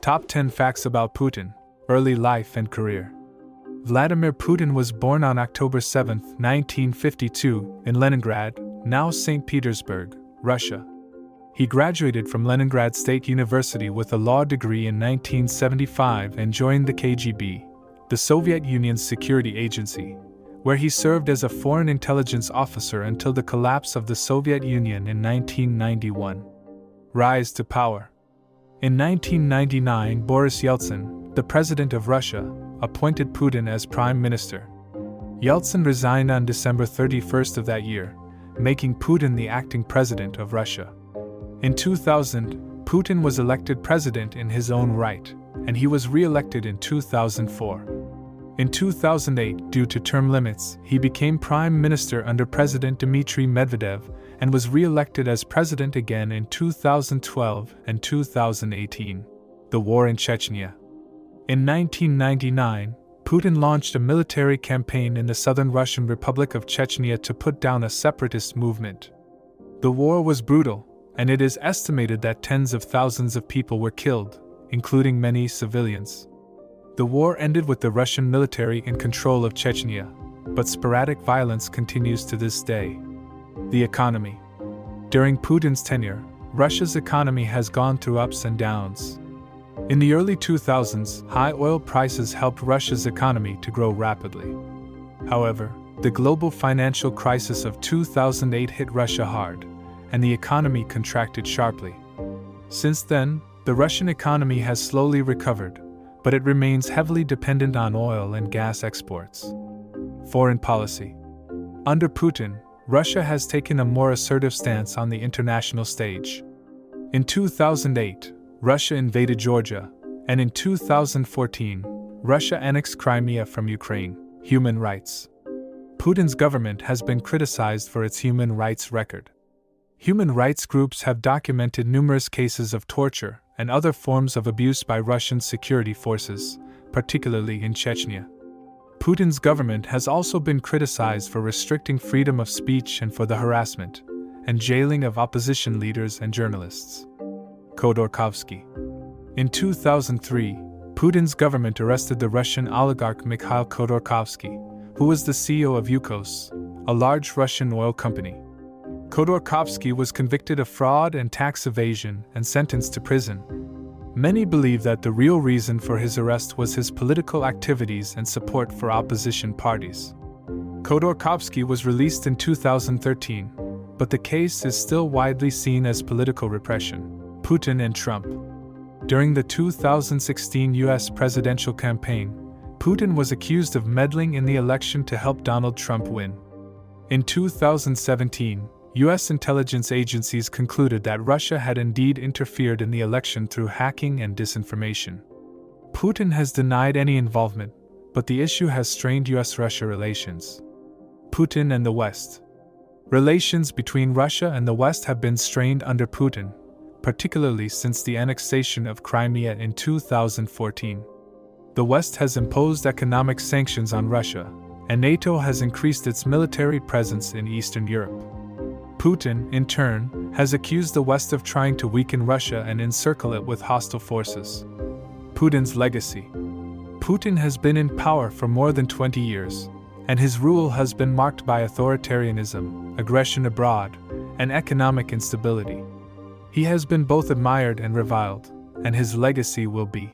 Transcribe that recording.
Top 10 Facts about Putin, Early Life and Career. Vladimir Putin was born on October 7, 1952, in Leningrad, now St. Petersburg, Russia. He graduated from Leningrad State University with a law degree in 1975 and joined the KGB, the Soviet Union's security agency, where he served as a foreign intelligence officer until the collapse of the Soviet Union in 1991. Rise to power. In 1999, Boris Yeltsin, the president of Russia, appointed Putin as prime minister. Yeltsin resigned on December 31st of that year, making Putin the acting president of Russia. In 2000, Putin was elected president in his own right, and he was re-elected in 2004. In 2008, due to term limits, he became prime minister under President Dmitry Medvedev and was re-elected as president again in 2012 and 2018. The war in Chechnya. In 1999, Putin launched a military campaign in the southern Russian Republic of Chechnya to put down a separatist movement. The war was brutal, and it is estimated that tens of thousands of people were killed, including many civilians. The war ended with the Russian military in control of Chechnya, but sporadic violence continues to this day. The economy. During Putin's tenure, Russia's economy has gone through ups and downs. In the early 2000s, high oil prices helped Russia's economy to grow rapidly. However, the global financial crisis of 2008 hit Russia hard, and the economy contracted sharply. Since then, the Russian economy has slowly recovered, but it remains heavily dependent on oil and gas exports. Foreign policy. Under Putin, Russia has taken a more assertive stance on the international stage. In 2008, Russia invaded Georgia, and in 2014, Russia annexed Crimea from Ukraine. Human rights. Putin's government has been criticized for its human rights record. Human rights groups have documented numerous cases of torture and other forms of abuse by Russian security forces, particularly in Chechnya. Putin's government has also been criticized for restricting freedom of speech and for the harassment and jailing of opposition leaders and journalists. Khodorkovsky. In 2003, Putin's government arrested the Russian oligarch Mikhail Khodorkovsky, who was the CEO of Yukos, a large Russian oil company. Khodorkovsky was convicted of fraud and tax evasion and sentenced to prison. Many believe that the real reason for his arrest was his political activities and support for opposition parties. Khodorkovsky was released in 2013, but the case is still widely seen as political repression. Putin and Trump. During the 2016 U.S. presidential campaign, Putin was accused of meddling in the election to help Donald Trump win. In 2017, U.S. intelligence agencies concluded that Russia had indeed interfered in the election through hacking and disinformation. Putin has denied any involvement, but the issue has strained U.S.-Russia relations. Putin and the West. Relations between Russia and the West have been strained under Putin, particularly since the annexation of Crimea in 2014. The West has imposed economic sanctions on Russia, and NATO has increased its military presence in Eastern Europe. Putin, in turn, has accused the West of trying to weaken Russia and encircle it with hostile forces. Putin's legacy. Putin has been in power for more than 20 years, and his rule has been marked by authoritarianism, aggression abroad, and economic instability. He has been both admired and reviled, and his legacy will be